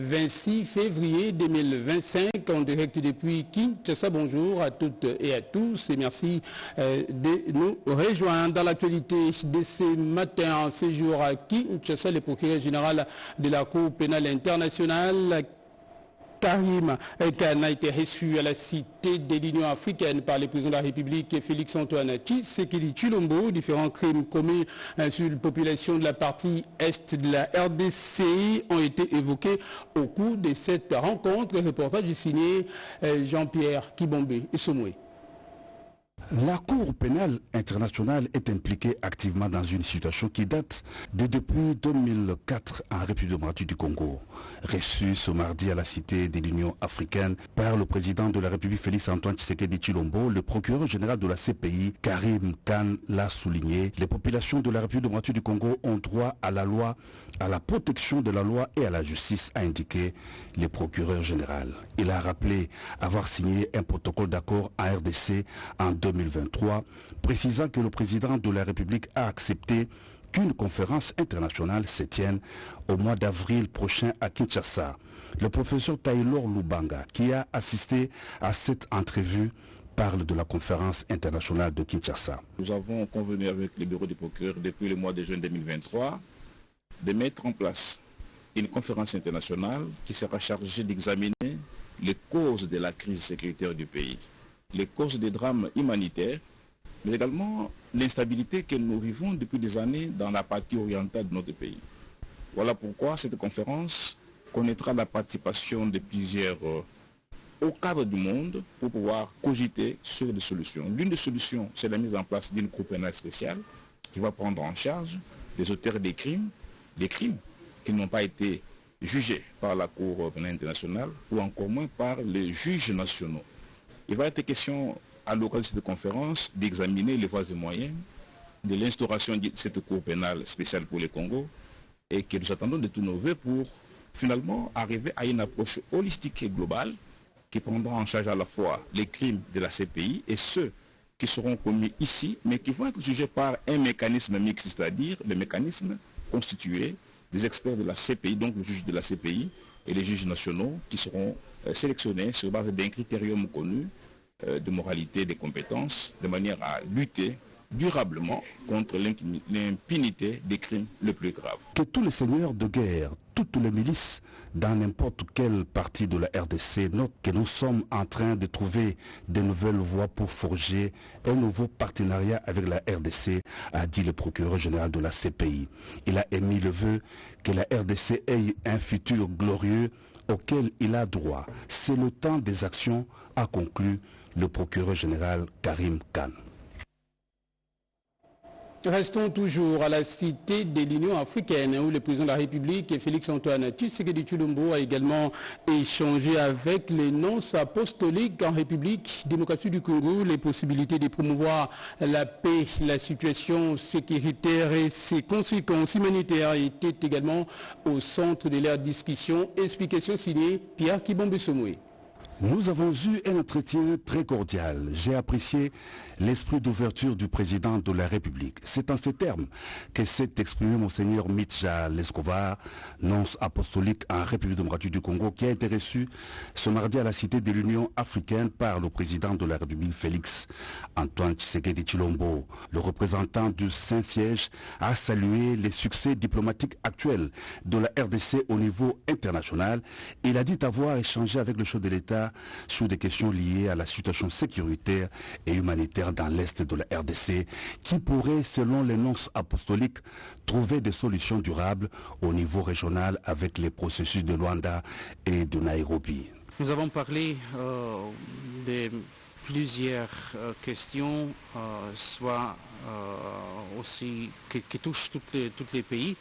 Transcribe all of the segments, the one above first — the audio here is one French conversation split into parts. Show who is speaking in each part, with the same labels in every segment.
Speaker 1: 26 février 2025 en direct depuis Kinshasa. Bonjour à toutes et à tous et merci de nous rejoindre dans l'actualité de ce matin. Ce jour à Kinshasa, le procureur général de la Cour pénale internationale Karim Khan a été reçu à la cité de l'Union africaine par le président de la République Félix-Antoine Tshisekedi Tshilombo. Différents crimes commis sur la population de la partie est de la RDC ont été évoqués au cours de cette rencontre. Reportage signé Jean-Pierre Kibombe et Somoué.
Speaker 2: La Cour pénale internationale est impliquée activement dans une situation qui date de depuis 2004 en République démocratique du Congo. Reçu ce mardi à la cité de l'Union africaine par le président de la République Félix-Antoine Tshisekedi Tshilombo, le procureur général de la CPI, Karim Khan, l'a souligné. Les populations de la République démocratique du Congo ont droit à la loi, à la protection de la loi et à la justice, a indiqué le procureur général. Il a rappelé avoir signé un protocole d'accord en RDC en 2023, précisant que le président de la République a accepté qu'une conférence internationale se tienne au mois d'avril prochain à Kinshasa. Le professeur Taylor Lubanga, qui a assisté à cette entrevue, parle de la conférence internationale de Kinshasa.
Speaker 3: Nous avons convenu avec le bureau du procureur depuis le mois de juin 2023 de mettre en place une conférence internationale qui sera chargée d'examiner les causes de la crise sécuritaire du pays, les causes des drames humanitaires, mais également l'instabilité que nous vivons depuis des années dans la partie orientale de notre pays. Voilà pourquoi cette conférence connaîtra la participation de plusieurs hauts cadres du monde pour pouvoir cogiter sur des solutions. L'une des solutions, c'est la mise en place d'une cour pénale spéciale qui va prendre en charge les auteurs des crimes qui n'ont pas été jugés par la Cour pénale internationale ou encore moins par les juges nationaux. Il va être question à l'occasion de cette conférence d'examiner les voies et moyens de l'instauration de cette Cour pénale spéciale pour le Congo et que nous attendons de tous nos voeux pour finalement arriver à une approche holistique et globale qui prendra en charge à la fois les crimes de la CPI et ceux qui seront commis ici, mais qui vont être jugés par un mécanisme mixte, c'est-à-dire le mécanisme constitué des experts de la CPI, donc le juge de la CPI et les juges nationaux qui seront sélectionnés sur base d'un critérium connu de moralité et de compétences, de manière à lutter durablement contre l'impunité des crimes les plus graves.
Speaker 2: Que tous les seigneurs de guerre, toutes les milices dans n'importe quelle partie de la RDC notent que nous sommes en train de trouver de nouvelles voies pour forger un nouveau partenariat avec la RDC, a dit le procureur général de la CPI. Il a émis le vœu que la RDC ait un futur glorieux auquel il a droit. C'est le temps des actions, a conclu le procureur général Karim Khan.
Speaker 1: Restons toujours à la cité de l'Union africaine où le président de la République, Félix-Antoine Tshisekedi Tshilombo, a également échangé avec les nonces apostoliques en République démocratique du Congo les possibilités de promouvoir la paix, la situation sécuritaire et ses conséquences humanitaires étaient également au centre de leur discussion. Explication signée Pierre Kibombe Somoué.
Speaker 2: Nous avons eu un entretien très cordial. J'ai apprécié l'esprit d'ouverture du président de la République. C'est en ces termes que s'est exprimé Monseigneur Mitja Lescovar, nonce apostolique en République démocratique du Congo, qui a été reçu ce mardi à la cité de l'Union africaine par le président de la République Félix Antoine Tshisekedi Tshilombo. Le représentant du Saint-Siège a salué les succès diplomatiques actuels de la RDC au niveau international. Il a dit avoir échangé avec le chef de l'État sur des questions liées à la situation sécuritaire et humanitaire dans l'Est de la RDC qui pourrait, selon les nonces apostoliques, trouver des solutions durables au niveau régional avec les processus de Luanda et de Nairobi.
Speaker 4: Nous avons parlé de plusieurs questions, soit aussi qui touchent tous les pays,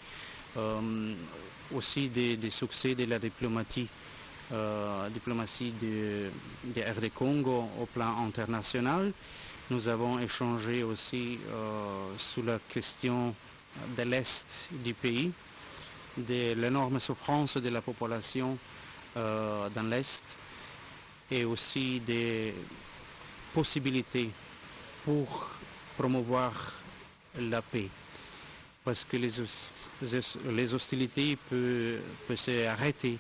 Speaker 4: aussi des succès de la diplomatie de RD Congo au plan international. Nous avons échangé aussi sur la question de l'Est du pays, de l'énorme souffrance de la population dans l'Est et aussi des possibilités pour promouvoir la paix. Parce que les hostilités peuvent s'arrêter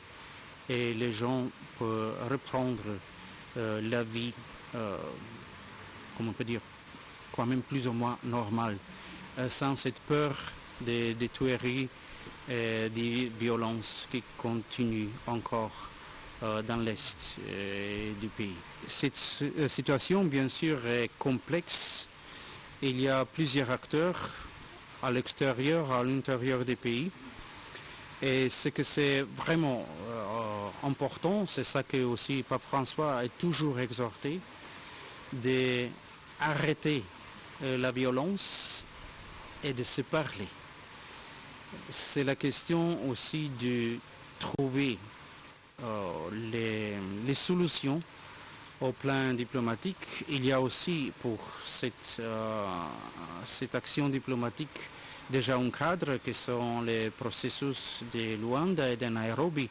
Speaker 4: et les gens peuvent reprendre la vie, comme on peut dire, quand même plus ou moins normale, sans cette peur des tueries et des violences qui continuent encore dans l'est du pays. Cette situation, bien sûr, est complexe. Il y a plusieurs acteurs à l'extérieur, à l'intérieur des pays. Et ce que c'est vraiment important, c'est ça que aussi Pape François a toujours exhorté, d'arrêter la violence et de se parler. C'est la question aussi de trouver les solutions au plan diplomatique. Il y a aussi pour cette action diplomatique déjà un cadre qui sont les processus de Luanda et de Nairobi,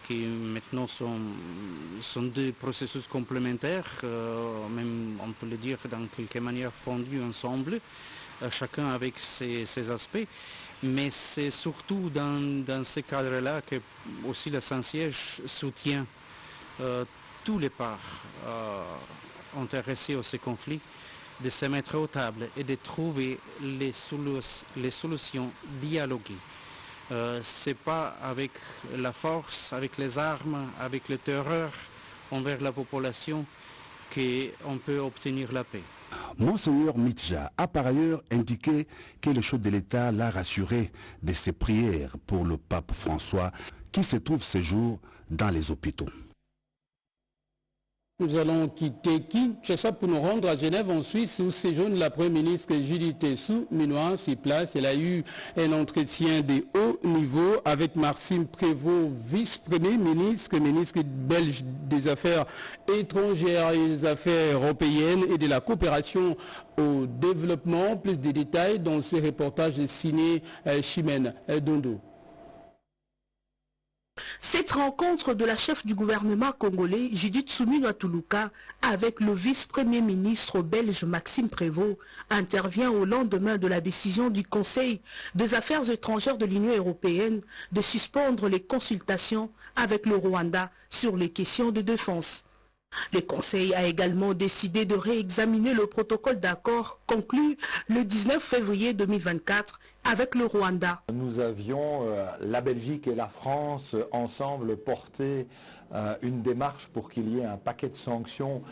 Speaker 4: qui maintenant sont deux processus complémentaires, même on peut le dire dans quelque manière fondus ensemble, chacun avec ses aspects. Mais c'est surtout dans ce cadre-là que aussi le Saint-Siège soutient tous les parts intéressés à ce conflit, de se mettre aux tables et de trouver les solutions dialoguées. Ce n'est pas avec la force, avec les armes, avec le terreur envers la population qu'on peut obtenir la paix.
Speaker 2: Monseigneur Mitja a par ailleurs indiqué que le chef de l'État l'a rassuré de ses prières pour le pape François qui se trouve ces jours dans les hôpitaux.
Speaker 1: Nous allons quitter Kinshasa pour nous rendre à Genève en Suisse où séjourne la Première ministre Judith Suminwa sur place. Elle a eu un entretien de haut niveau avec Maxime Prévost, vice-premier ministre belge des Affaires étrangères et des Affaires européennes et de la coopération au développement. Plus de détails dans ce reportage signé Chimène Dondo.
Speaker 5: Cette rencontre de la chef du gouvernement congolais, Judith Suminwa avec le vice-premier ministre belge Maxime Prévost intervient au lendemain de la décision du Conseil des affaires étrangères de l'Union européenne de suspendre les consultations avec le Rwanda sur les questions de défense. Le Conseil a également décidé de réexaminer le protocole d'accord conclu le 19 février 2024 avec le Rwanda.
Speaker 6: Nous avions, la Belgique et la France, ensemble porté une démarche pour qu'il y ait un paquet de sanctions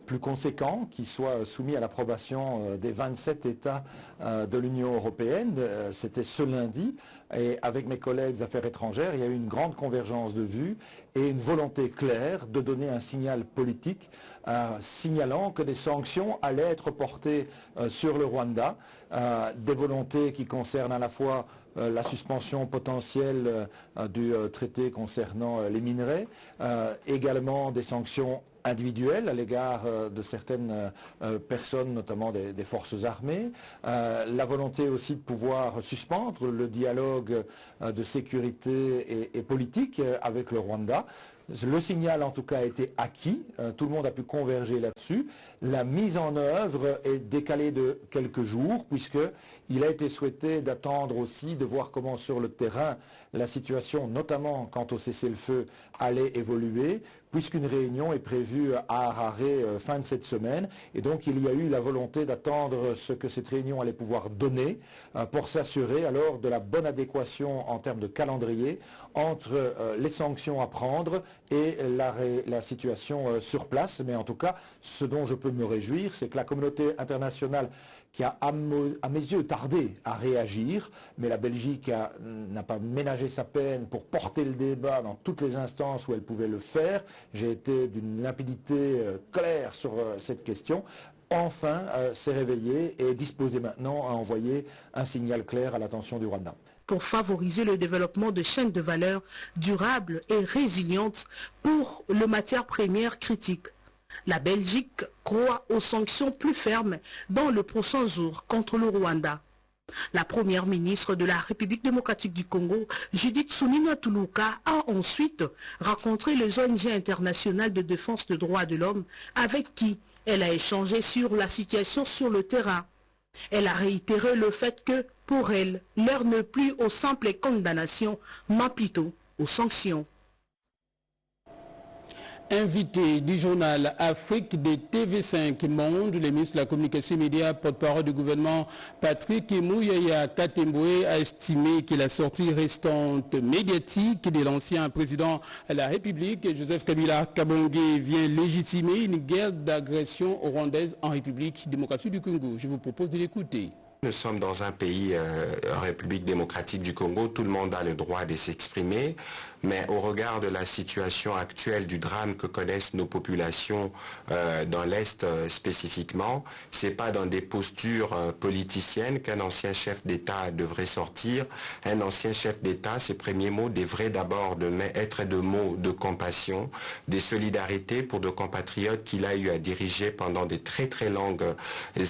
Speaker 6: plus conséquent qui soit soumis à l'approbation des 27 États de l'Union européenne. C'était ce lundi. Et avec mes collègues affaires étrangères, il y a eu une grande convergence de vues et une volonté claire de donner un signal politique signalant que des sanctions allaient être portées sur le Rwanda, des volontés qui concernent à la fois la suspension potentielle du traité concernant les minerais, également des sanctions individuelles à l'égard de certaines personnes, notamment des forces armées, la volonté aussi de pouvoir suspendre le dialogue de sécurité et politique avec le Rwanda. Le signal en tout cas a été acquis, tout le monde a pu converger là-dessus. La mise en œuvre est décalée de quelques jours puisqu'il a été souhaité d'attendre aussi de voir comment sur le terrain la situation, notamment quant au cessez-le-feu, allait évoluer, puisqu'une réunion est prévue à Harare fin de cette semaine. Et donc il y a eu la volonté d'attendre ce que cette réunion allait pouvoir donner pour s'assurer alors de la bonne adéquation en termes de calendrier entre les sanctions à prendre et la situation sur place. Mais en tout cas, ce dont je peux me réjouir, c'est que la communauté internationale qui a, à mes yeux, tardé à réagir, mais la Belgique n'a pas ménagé sa peine pour porter le débat dans toutes les instances où elle pouvait le faire. J'ai été d'une limpidité claire sur cette question. Enfin, s'est réveillé et est disposé maintenant à envoyer un signal clair à l'attention du Rwanda.
Speaker 5: Pour favoriser le développement de chaînes de valeur durables et résilientes pour les matières premières critiques. La Belgique croit aux sanctions plus fermes dans le prochain jour contre le Rwanda. La première ministre de la République démocratique du Congo, Judith Suminwa, a ensuite rencontré les ONG internationales de défense des droits de l'homme avec qui elle a échangé sur la situation sur le terrain. Elle a réitéré le fait que, pour elle, l'heure n'est plus aux simples condamnations, mais plutôt aux sanctions.
Speaker 1: Invité du journal Afrique de TV5 Monde, le ministre de la Communication et Médias, porte-parole du gouvernement Patrick Mouyaya Katemboué a estimé que la sortie restante médiatique de l'ancien président de la République, Joseph Kabila Kabange, vient légitimer une guerre d'agression rwandaise en République démocratique du Congo. Je vous propose de l'écouter.
Speaker 7: Nous sommes dans un pays, République démocratique du Congo, tout le monde a le droit de s'exprimer, mais au regard de la situation actuelle du drame que connaissent nos populations dans l'Est spécifiquement, c'est pas dans des postures politiciennes qu'un ancien chef d'État devrait sortir. Un ancien chef d'État, ses premiers mots devraient d'abord être de mots de compassion, de solidarité pour nos compatriotes qu'il a eu à diriger pendant de très très longues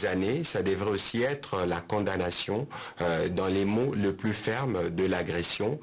Speaker 7: années. Ça devrait aussi être la condamnation dans les mots le plus ferme de l'agression.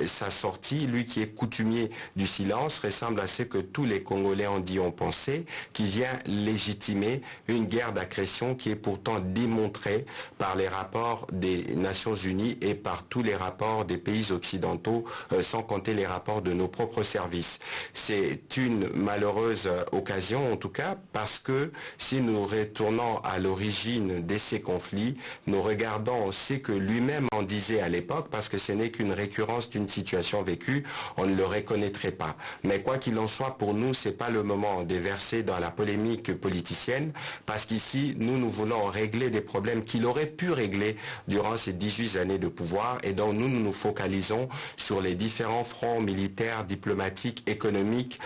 Speaker 7: Sa sortie, lui qui est coutumier du silence, ressemble à ce que tous les Congolais ont dit, ont pensé, qui vient légitimer une guerre d'agression qui est pourtant démontrée par les rapports des Nations Unies et par tous les rapports des pays occidentaux, sans compter les rapports de nos propres services. C'est une malheureuse occasion, en tout cas, parce que si nous retournons à l'origine de ces conflits, nous regardons ce que lui-même en disait à l'époque, parce que ce n'est qu'une récurrence d'une situation vécue, on ne le reconnaîtrait pas. Mais quoi qu'il en soit, pour nous, ce n'est pas le moment de verser dans la polémique politicienne, parce qu'ici, nous voulons régler des problèmes qu'il aurait pu régler durant ces 18 années de pouvoir, et donc nous nous focalisons sur les différents fronts militaires, diplomatiques, économiques,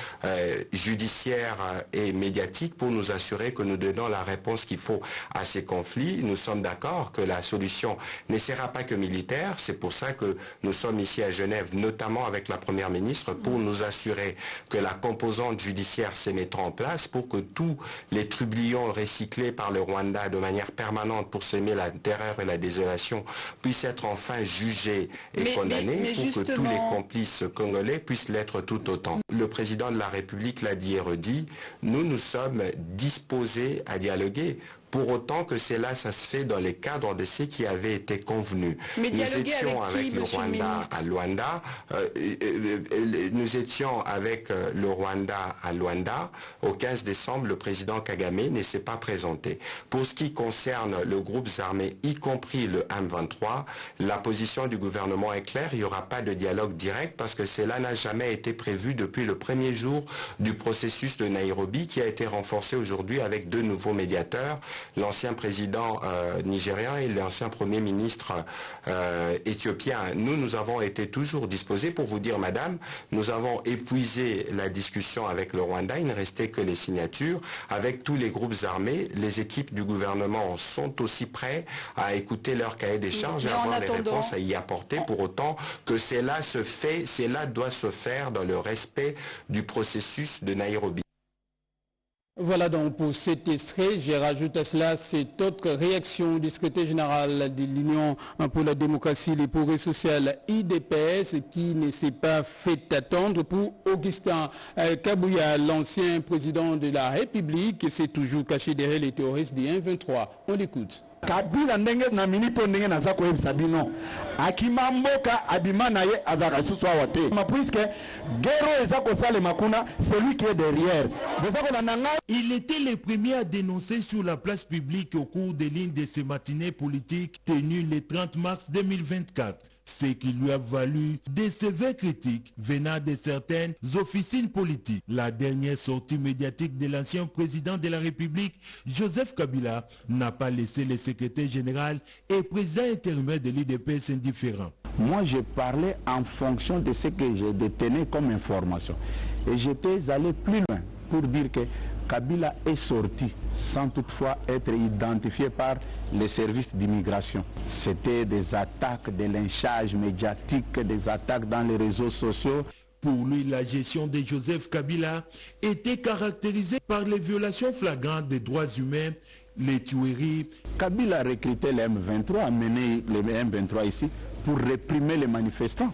Speaker 7: judiciaires et médiatiques pour nous assurer que nous donnons la réponse qu'il faut à ces conflits. Nous sommes d'accord que la solution ne sera pas que militaire. C'est pour ça que nous sommes ici à Genève, notamment avec la Première ministre, pour nous assurer que la composante judiciaire se mettra en place pour que tous les trublions recyclés par le Rwanda de manière permanente pour semer la terreur et la désolation puissent être enfin jugés et condamnés, pour que tous les complices congolais puissent l'être tout autant. Le président de la République l'a dit et redit, nous sommes disposés à dialoguer. Pour autant que cela, ça se fait dans les cadres de ce qui avait été convenu.
Speaker 8: Mais
Speaker 7: nous étions avec le Rwanda à Luanda. Nous étions avec le Rwanda à Luanda. Au 15 décembre, le président Kagame ne s'est pas présenté. Pour ce qui concerne le groupe armé, y compris le M23, la position du gouvernement est claire. Il n'y aura pas de dialogue direct parce que cela n'a jamais été prévu depuis le premier jour du processus de Nairobi qui a été renforcé aujourd'hui avec 2 nouveaux médiateurs, l'ancien président nigérien et l'ancien premier ministre éthiopien. Nous avons été toujours disposés pour vous dire, madame, nous avons épuisé la discussion avec le Rwanda, il ne restait que les signatures. Avec tous les groupes armés, les équipes du gouvernement sont aussi prêts à écouter leur cahier des charges et avoir des réponses à y apporter, pour autant que cela doit se faire dans le respect du processus de Nairobi.
Speaker 1: Voilà donc pour cet extrait. Je rajoute à cela cette autre réaction du secrétaire général de l'Union pour la démocratie et les progrès sociaux IDPS qui ne s'est pas fait attendre pour Augustin Kabouya, l'ancien président de la République, qui s'est toujours caché derrière les terroristes du 1-23. On l'écoute.
Speaker 9: Kabila ndenge na minito ndenge na zako yebisa bino akimamboka abima na ye azaka susu awate puisque guerre ezako sale makuna celui qui est derrière.
Speaker 10: Il était le premier à dénoncer sur la place publique au cours des lignes de ces matinées politiques tenues le 30 mars 2024. Ce qui lui a valu des sévères critiques venant de certaines officines politiques. La dernière sortie médiatique de l'ancien président de la République, Joseph Kabila, n'a pas laissé le secrétaire général et président intérimaire de l'IDPS indifférent.
Speaker 9: Moi, je parlais en fonction de ce que je détenais comme information. Et j'étais allé plus loin pour dire que Kabila est sorti sans toutefois être identifié par les services d'immigration. C'était des attaques, des lynchages médiatiques, des attaques dans les réseaux sociaux.
Speaker 10: Pour lui, la gestion de Joseph Kabila était caractérisée par les violations flagrantes des droits humains, les tueries.
Speaker 9: Kabila a recruté les M23, a mené les M23 ici pour réprimer les manifestants.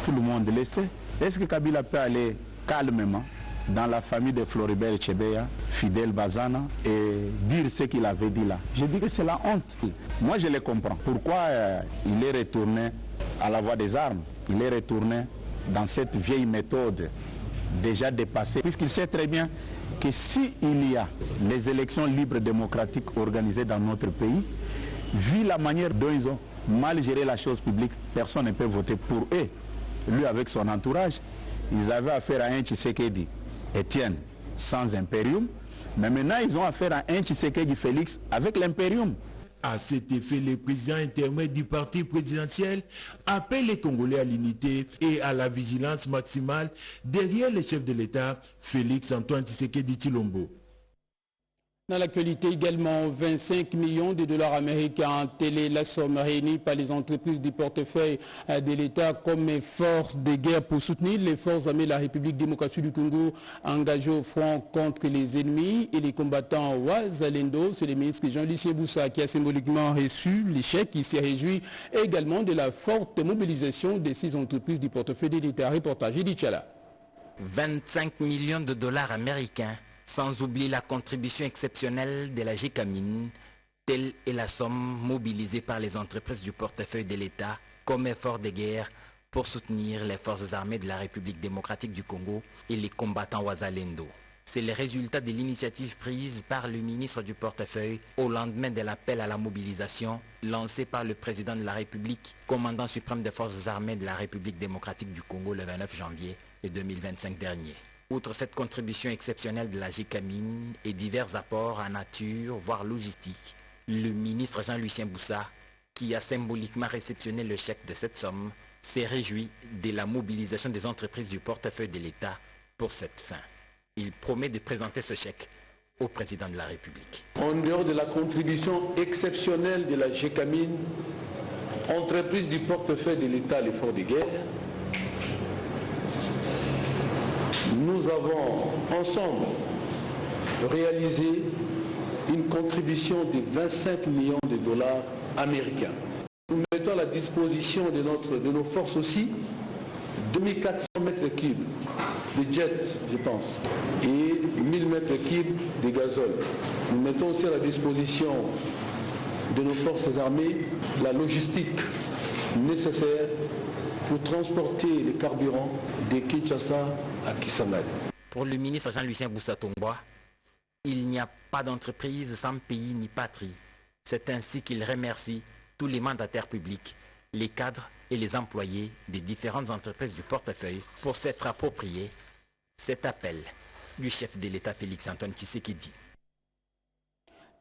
Speaker 9: Tout le monde le sait. Est-ce que Kabila peut aller calmement dans la famille de Floribert Etchebeya, Fidel Bazana, et dire ce qu'il avait dit là? Je dis que c'est la honte. Moi, je le comprends. Pourquoi il est retourné à la voie des armes? Il est retourné dans cette vieille méthode déjà dépassé, puisqu'il sait très bien que s'il y a les élections libres démocratiques organisées dans notre pays, vu la manière dont ils ont mal géré la chose publique, personne ne peut voter pour eux. Lui avec son entourage, ils avaient affaire à un Tshisekedi Étienne sans impérium, mais maintenant ils ont affaire à un Tshisekedi Félix avec l'impérium.
Speaker 10: À cet effet, le président intermédiaire du parti présidentiel appelle les Congolais à l'unité et à la vigilance maximale derrière le chef de l'État, Félix Antoine Tshisekedi Tshilombo.
Speaker 1: Dans l'actualité également, 25 millions de dollars américains, telle est la somme réunie par les entreprises du portefeuille de l'État comme force de guerre pour soutenir les forces armées de la République démocratique du Congo engagées au front contre les ennemis et les combattants Wazalendo. C'est le ministre Jean-Lucien Boussa qui a symboliquement reçu les chèques. Il s'est réjoui également de la forte mobilisation de ces entreprises du portefeuille de l'État. Reportage Edith Chala.
Speaker 8: 25 millions de dollars américains. Sans oublier la contribution exceptionnelle de la GECAMIN, telle est la somme mobilisée par les entreprises du portefeuille de l'État comme effort de guerre pour soutenir les forces armées de la République démocratique du Congo et les combattants Wazalendo. C'est le résultat de l'initiative prise par le ministre du portefeuille au lendemain de l'appel à la mobilisation lancé par le président de la République, commandant suprême des forces armées de la République démocratique du Congo le 29 janvier 2025 dernier. Outre cette contribution exceptionnelle de la GECAMIN et divers apports en nature, voire logistique, le ministre Jean-Lucien Boussa, qui a symboliquement réceptionné le chèque de cette somme, s'est réjoui de la mobilisation des entreprises du portefeuille de l'État pour cette fin. Il promet de présenter ce chèque au président de la République.
Speaker 11: En dehors de la contribution exceptionnelle de la GECAMIN, entreprise du portefeuille de l'État à l'effort de guerre, nous avons ensemble réalisé une contribution de 25 millions de dollars américains. Nous mettons à la disposition de nos forces aussi 2400 mètres cubes de jet, je pense, et 1000 mètres cubes de gazole. Nous mettons aussi à la disposition de nos forces armées la logistique nécessaire pour transporter les carburants de Kinshasa à Kisangani.
Speaker 8: Pour le ministre Jean-Lucien Boussa Tongboa, il n'y a pas d'entreprise sans pays ni patrie. C'est ainsi qu'il remercie tous les mandataires publics, les cadres et les employés des différentes entreprises du portefeuille pour s'être approprié cet appel du chef de l'État Félix Antoine Tshisekedi.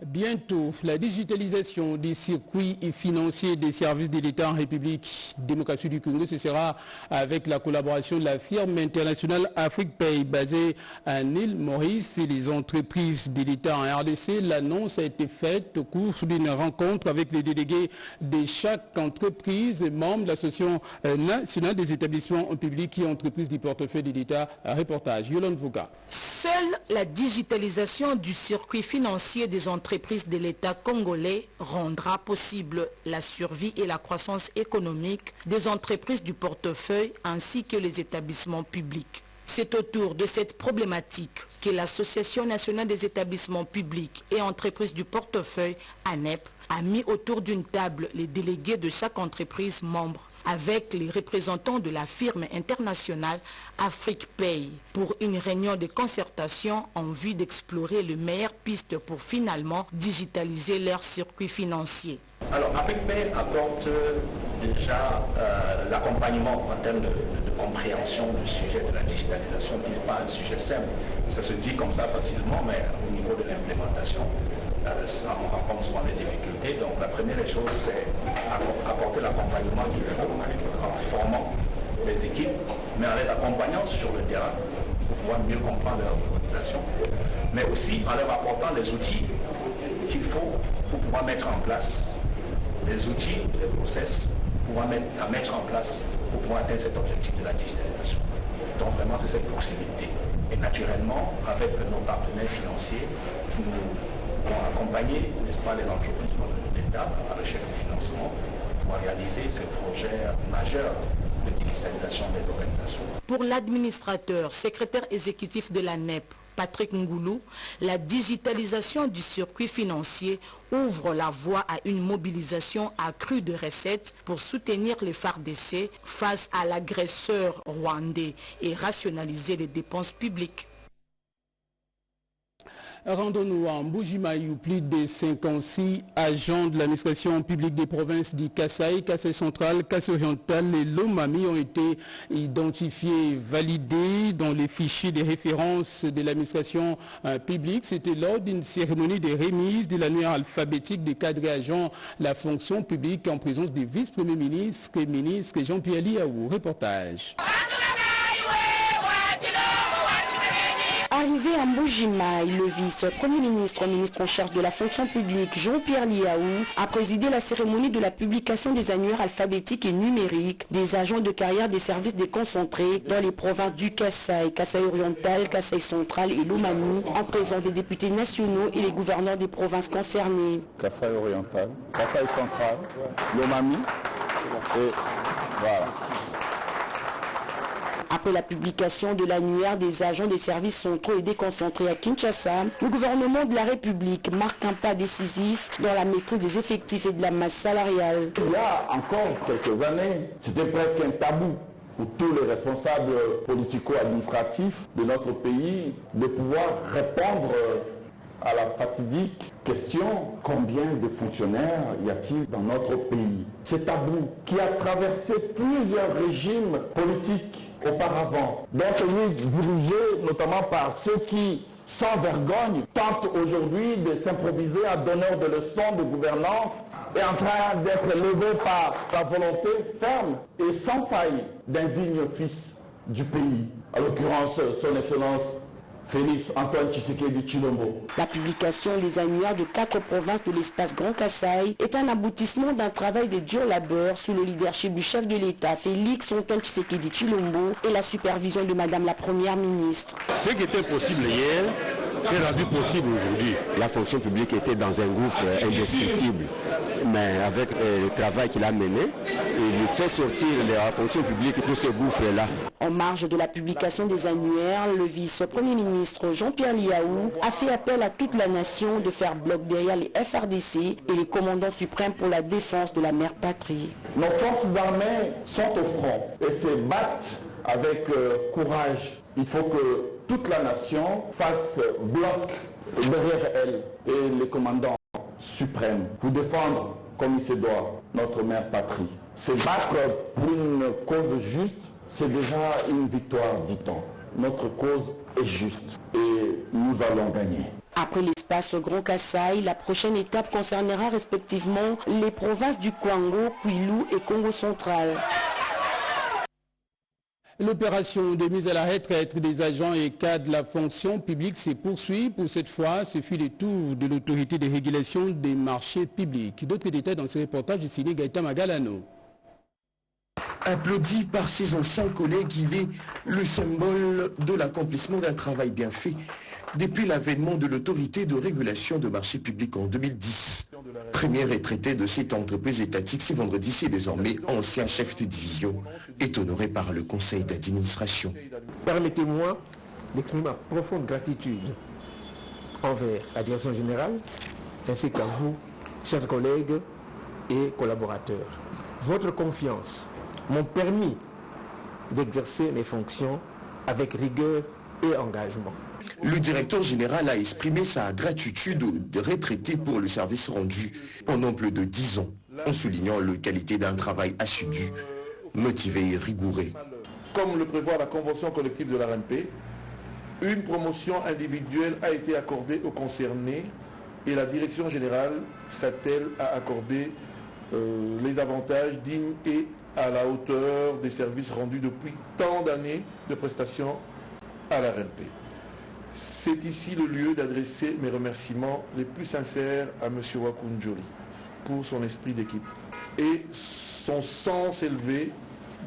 Speaker 1: Bientôt, la digitalisation des circuits financiers des services de l'État en République démocratique du Congo, ce sera avec la collaboration de la firme internationale AfriquePay basée à Île Maurice et les entreprises de l'État en RDC. L'annonce a été faite au cours d'une rencontre avec les délégués de chaque entreprise et membres de l'Association nationale des établissements publics et entreprises du portefeuille de l'État. Reportage Yolande Vouka.
Speaker 5: Seule la digitalisation du circuit financier des entreprises de l'État congolais rendra possible la survie et la croissance économique des entreprises du portefeuille ainsi que les établissements publics. C'est autour de cette problématique que l'Association nationale des établissements publics et entreprises du portefeuille, ANEP, a mis autour d'une table les délégués de chaque entreprise membre avec les représentants de la firme internationale AfriquePay pour une réunion de concertation en vue d'explorer les meilleures pistes pour finalement digitaliser leur circuit financier.
Speaker 12: Alors AfriquePay apporte déjà l'accompagnement en termes de compréhension du sujet de la digitalisation qui n'est pas un sujet simple. Ça se dit comme ça facilement, mais au niveau de l'implémentation, on rencontre souvent des difficultés. Donc la première chose, c'est apporter l'accompagnement qu'il faut en formant les équipes, mais en les accompagnant sur le terrain pour pouvoir mieux comprendre leur organisation, mais aussi en leur apportant les outils qu'il faut pour pouvoir mettre en place, les outils, les process à mettre en place pour pouvoir atteindre cet objectif de la digitalisation. Donc vraiment, c'est cette proximité. Et naturellement, avec nos partenaires financiers, nous pour accompagner, n'est-ce pas, les entreprises de l'État à la recherche du financement pour réaliser ces projets majeurs de digitalisation des organisations.
Speaker 5: Pour l'administrateur, secrétaire exécutif de l'ANEP, Patrick Ngoulou, la digitalisation du circuit financier ouvre la voie à une mobilisation accrue de recettes pour soutenir les FARDC face à l'agresseur rwandais et rationaliser les dépenses publiques.
Speaker 1: Rendons-nous en Mbuji-Mayi où plus de 56 agents de l'administration publique des provinces du Kasaï, Kasaï central, Kasaï oriental et Lomami ont été identifiés, validés dans les fichiers de référence de l'administration publique. C'était lors d'une cérémonie de remise de l'annuaire alphabétique des cadres et agents de la fonction publique en présence du vice-premier ministre et ministre Jean-Pierre Liaou. Reportage.
Speaker 13: Arrivé à Mbuji-Mayi, le vice-premier ministre, ministre en charge de la fonction publique, Jean-Pierre Liaou, a présidé la cérémonie de la publication des annuaires alphabétiques et numériques des agents de carrière des services déconcentrés dans les provinces du Kasaï, Kasaï oriental, Kasaï central et Lomami, en présence des députés nationaux et les gouverneurs des provinces concernées.
Speaker 9: Kasaï oriental, Kasaï central, Lomami, et voilà.
Speaker 13: Après la publication de l'annuaire des agents des services centraux et déconcentrés à Kinshasa, le gouvernement de la République marque un pas décisif dans la maîtrise des effectifs et de la masse salariale.
Speaker 9: Il y a encore quelques années, c'était presque un tabou pour tous les responsables politico-administratifs de notre pays de pouvoir répondre à la fatidique question: combien de fonctionnaires y a-t-il dans notre pays? Ce tabou qui a traversé plusieurs régimes politiques auparavant, dont celui dirigé notamment par ceux qui, sans vergogne, tentent aujourd'hui de s'improviser à donneur de leçons de gouvernance, est en train d'être levé par la volonté ferme et sans faille d'un digne fils du pays, à l'occurrence son Excellence Félix Antoine Tshisekedi Tshilombo.
Speaker 13: La publication des annuaires de 4 provinces de l'espace Grand Kasaï est un aboutissement d'un travail de dur labeur sous le leadership du chef de l'État, Félix Antoine Tshisekedi Tshilombo, et la supervision de Madame la Première ministre.
Speaker 14: Ce qui était possible hier est rendu possible aujourd'hui. La fonction publique était dans un gouffre indescriptible, mais avec le travail qu'il a mené, il fait sortir la fonction publique de ce gouffre-là.
Speaker 13: En marge de la publication des annuaires, le vice-premier ministre Jean-Pierre Liaou a fait appel à toute la nation de faire bloc derrière les FARDC et les commandants suprêmes pour la défense de la mère patrie.
Speaker 9: Nos forces armées sont au front et se battent avec courage. Il faut que toute la nation fasse bloc derrière elle et les commandants suprêmes pour défendre comme il se doit notre mère patrie. Se battre pour une cause juste, c'est déjà une victoire, dit-on. Notre cause est juste et nous allons gagner.
Speaker 13: Après l'espace Grand Kasaï, la prochaine étape concernera respectivement les provinces du Kwango, Kwilu et Congo central.
Speaker 1: L'opération de mise à la retraite des agents et cadres de la fonction publique se poursuit. Pour cette fois, ce fut le tour de l'autorité de régulation des marchés publics. D'autres détails dans ce reportage de signé Gaëtan Magalano.
Speaker 15: Applaudi par ses anciens collègues, il est le symbole de l'accomplissement d'un travail bien fait depuis l'avènement de l'autorité de régulation de marchés publics en 2010. Premier retraité de cette entreprise étatique, ce vendredi, c'est désormais ancien chef de division, est honoré par le conseil d'administration.
Speaker 16: Permettez-moi d'exprimer ma profonde gratitude envers la direction générale, ainsi qu'à vous, chers collègues et collaborateurs. Votre confiance m'ont permis d'exercer mes fonctions avec rigueur et engagement.
Speaker 15: Le directeur général a exprimé sa gratitude de retraité pour le service rendu pendant plus de 10 ans, en soulignant la qualité d'un travail assidu, motivé et rigoureux.
Speaker 11: Comme le prévoit la convention collective de l'ARMP, une promotion individuelle a été accordée aux concernés et la direction générale s'attelle à accorder les avantages dignes et à la hauteur des services rendus depuis tant d'années de prestations à l'ARMP. C'est ici le lieu d'adresser mes remerciements les plus sincères à M. Wakunjoli pour son esprit d'équipe et son sens élevé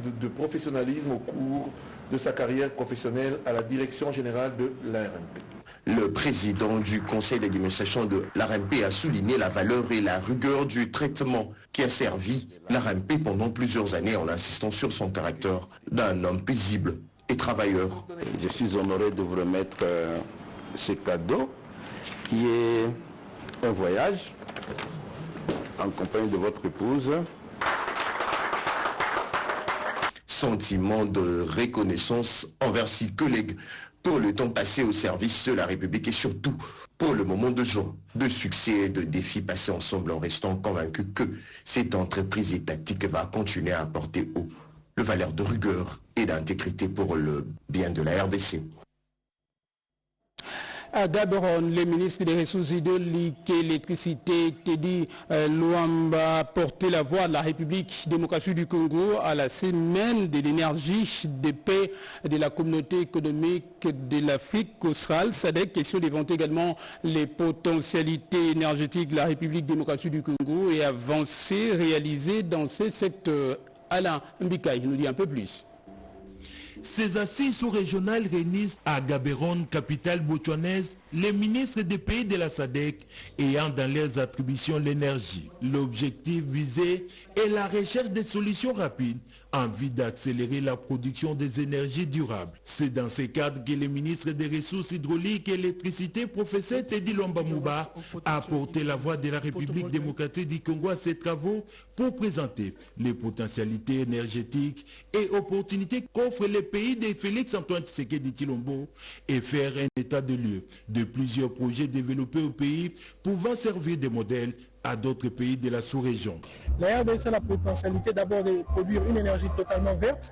Speaker 11: de professionnalisme au cours de sa carrière professionnelle à la direction générale de l'ARMP.
Speaker 15: Le président du conseil d'administration de l'ARMP a souligné la valeur et la rigueur du traitement qui a servi l'ARMP pendant plusieurs années en insistant sur son caractère d'un homme paisible et travailleur.
Speaker 9: Je suis honoré de vous remettre ce cadeau qui est un voyage en compagnie de votre épouse.
Speaker 15: Sentiment de reconnaissance envers ses collègues pour le temps passé au service de la République et surtout pour le moment de joie, de succès et de défis passés ensemble en restant convaincu que cette entreprise étatique va continuer à apporter haut le valeur de rigueur et d'intégrité pour le bien de la RDC.
Speaker 1: À Gaborone, le ministre des Ressources hydrauliques et l'électricité, Teddy Luamba, a porté la voix de la République démocratique du Congo à la semaine de l'énergie de paix de la communauté économique de l'Afrique australe. SADC, question d'éventer également les potentialités énergétiques de la République démocratique du Congo et avancées réalisées dans ces secteurs. Alain Mbikaï nous dit un peu plus.
Speaker 10: Ces assises sous-régionales réunissent à Gaborone, capitale botswanaise, les ministres des pays de la SADC ayant dans leurs attributions l'énergie. L'objectif visé est la recherche des solutions rapides en vue d'accélérer la production des énergies durables. C'est dans ce cadre que le ministre des Ressources hydrauliques et l'électricité, professeur Teddy Luamba Mouba, a porté la voix de la République démocratique du Congo à ces travaux pour présenter les potentialités énergétiques et opportunités qu'offrent les pays de Félix-Antoine Tshisekedi Tshilombo et faire un état de lieu de plusieurs projets développés au pays pouvant servir de modèle à d'autres pays de la sous-région.
Speaker 17: La RDC a la potentialité d'abord de produire une énergie totalement verte.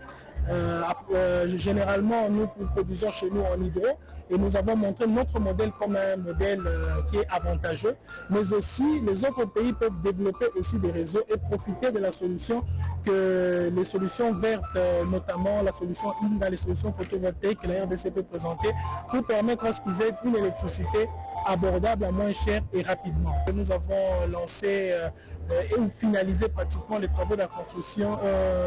Speaker 17: Généralement, nous produisons chez nous en hydro et nous avons montré notre modèle comme un modèle qui est avantageux, mais aussi les autres pays peuvent développer aussi des réseaux et profiter de la solution que les solutions vertes, notamment la solution dans les solutions photovoltaïques que la RDC peut présenter pour permettre à ce qu'ils aient une électricité abordable à moins cher et rapidement. Nous avons lancé et finalisé pratiquement les travaux de la construction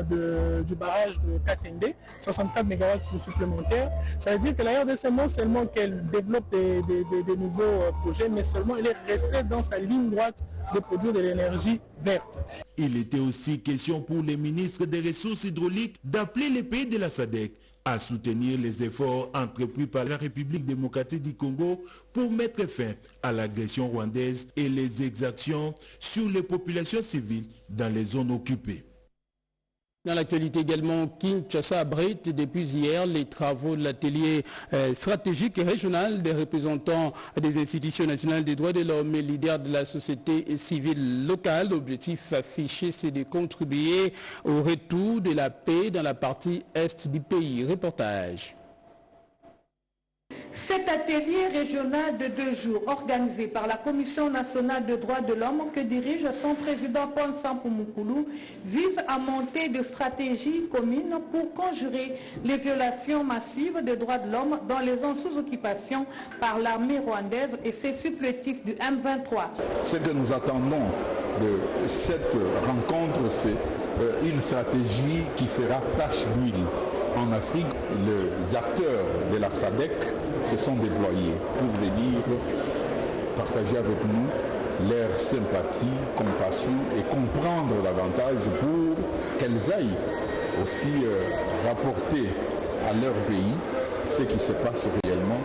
Speaker 17: du barrage de Katende, 64 MW supplémentaires. Ça veut dire que la RDC, non seulement qu'elle développe des nouveaux projets, mais seulement elle est restée dans sa ligne droite de produire de l'énergie verte.
Speaker 10: Il était aussi question pour les ministres des Ressources hydrauliques d'appeler les pays de la SADC à soutenir les efforts entrepris par la République démocratique du Congo pour mettre fin à l'agression rwandaise et les exactions sur les populations civiles dans les zones occupées.
Speaker 1: Dans l'actualité également, Kinshasa abrite depuis hier les travaux de l'atelier stratégique et régional des représentants des institutions nationales des droits de l'homme et leaders de la société civile locale. L'objectif affiché, c'est de contribuer au retour de la paix dans la partie est du pays. Reportage.
Speaker 5: Cet atelier régional de 2 jours, organisé par la Commission nationale des droits de l'homme que dirige son président Paul Sampoumoukoulou, vise à monter des stratégies communes pour conjurer les violations massives des droits de l'homme dans les zones sous occupation par l'armée rwandaise et ses supplétifs du M23.
Speaker 9: Ce que nous attendons de cette rencontre, c'est une stratégie qui fera tache d'huile. En Afrique, les acteurs de la SADC se sont déployés pour venir partager avec nous leur sympathie, compassion et comprendre davantage pour qu'elles aillent aussi rapporter à leur pays ce qui se passe réellement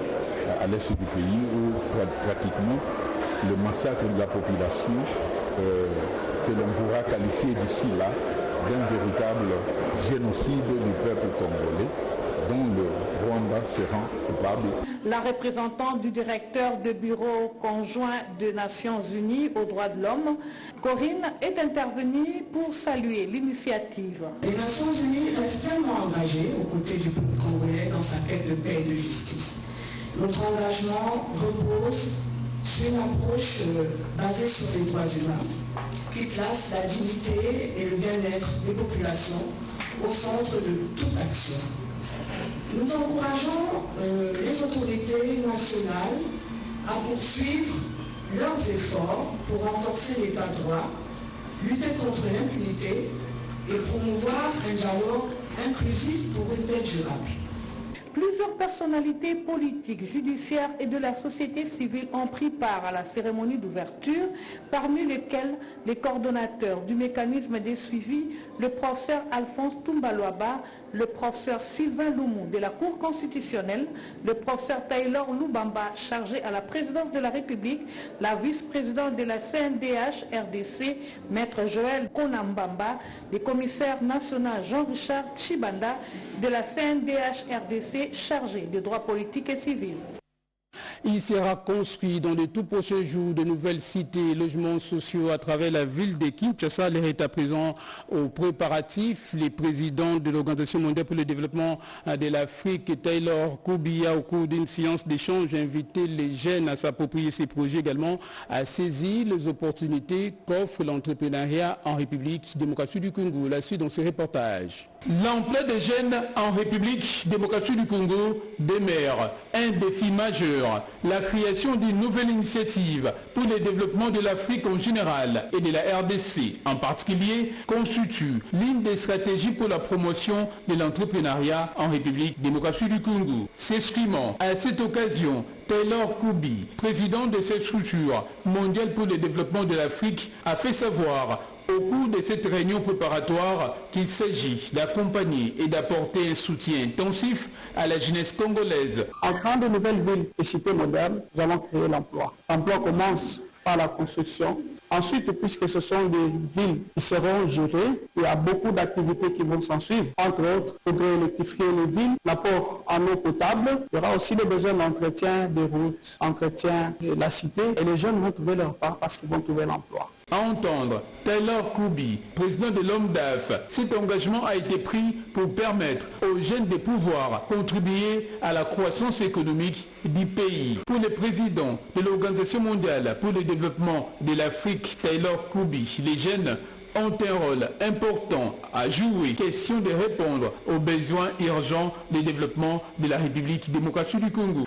Speaker 9: à l'est du pays où pratiquement le massacre de la population que l'on pourra qualifier d'ici là d'un véritable génocide du peuple congolais dont le Rwanda se rend coupable.
Speaker 5: La représentante du directeur du bureau conjoint des Nations Unies aux droits de l'homme, Corinne, est intervenue pour saluer l'initiative.
Speaker 18: Les Nations Unies restent pleinement engagées aux côtés du peuple congolais dans sa quête de paix et de justice. Notre engagement repose sur une approche basée sur les droits humains, qui place la dignité et le bien-être des populations au centre de toute action. Nous encourageons les autorités nationales à poursuivre leurs efforts pour renforcer l'état de droit, lutter contre l'impunité et promouvoir un dialogue inclusif pour une paix durable.
Speaker 5: Plusieurs personnalités politiques, judiciaires et de la société civile ont pris part à la cérémonie d'ouverture, parmi lesquels les coordonnateurs du mécanisme des suivis, le professeur Alphonse Toumbaloaba,
Speaker 19: le professeur Sylvain Loumou de la Cour constitutionnelle, le professeur Taylor Loubamba, chargé à la présidence de la République, la vice-présidente de la CNDH-RDC, maître Joël Konambamba, le commissaire national Jean-Richard Chibanda de la CNDH-RDC, chargé des droits politiques et civils.
Speaker 1: Il sera construit dans les tout prochains jours de nouvelles cités et logements sociaux à travers la ville de Kinshasa. L'air est à présent aux préparatifs. Les présidents de l'Organisation mondiale pour le développement de l'Afrique, Taylor Koubia, au cours d'une séance d'échange, a invité les jeunes à s'approprier ces projets, également à saisir les opportunités qu'offre l'entrepreneuriat en République démocratique du Congo. La suite dans ce reportage. L'emploi des jeunes en République démocratique du Congo demeure un défi majeur. La création d'une nouvelle initiative pour le développement de l'Afrique en général et de la RDC en particulier constitue l'une des stratégies pour la promotion de l'entrepreneuriat en République démocratique du Congo. S'exprimant à cette occasion, Taylor Koubi, président de cette structure mondiale pour le développement de l'Afrique, a fait savoir au cours de cette réunion préparatoire qu'il s'agit d'accompagner et d'apporter un soutien intensif à la jeunesse congolaise.
Speaker 17: En créant de nouvelles villes et cités modernes, nous allons créer l'emploi. L'emploi commence par la construction. Ensuite, puisque ce sont des villes qui seront gérées, il y a beaucoup d'activités qui vont s'en suivre. Entre autres, il faudrait électrifier les villes, l'apport en eau potable. Il y aura aussi le besoin d'entretien des routes, entretien de la cité. Et les jeunes vont trouver leur part parce qu'ils vont trouver l'emploi.
Speaker 1: À entendre Taylor Koubi, président de l'OMDAF, cet engagement a été pris pour permettre aux jeunes de pouvoir contribuer à la croissance économique du pays. Pour le président de l'Organisation mondiale pour le développement de l'Afrique, Taylor Koubi, les jeunes ont un rôle important à jouer. Question de répondre aux besoins urgents de développement de la République démocratique du Congo.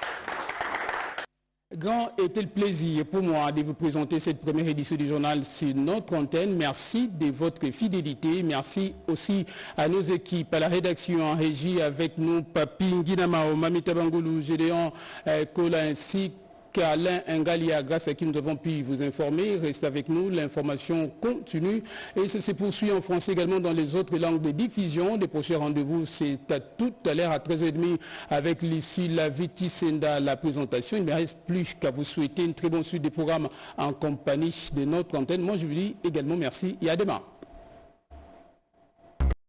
Speaker 1: Grand était le plaisir pour moi de vous présenter cette première édition du journal sur notre antenne. Merci de votre fidélité. Merci aussi à nos équipes, à la rédaction en régie avec nous, Papi Nguinamao, Mamita Bangoulou, Gédéon Kola ainsi Alain Ngalia, grâce à qui nous avons pu vous informer. Restez avec nous, l'information continue et ça se poursuit en français également dans les autres langues de diffusion. Les prochains rendez-vous, c'est à tout à l'heure à 13h30 avec Lucie Laviti Senda, la présentation. Il ne me reste plus qu'à vous souhaiter une très bonne suite des programmes en compagnie de notre antenne. Moi, je vous dis également merci et à demain.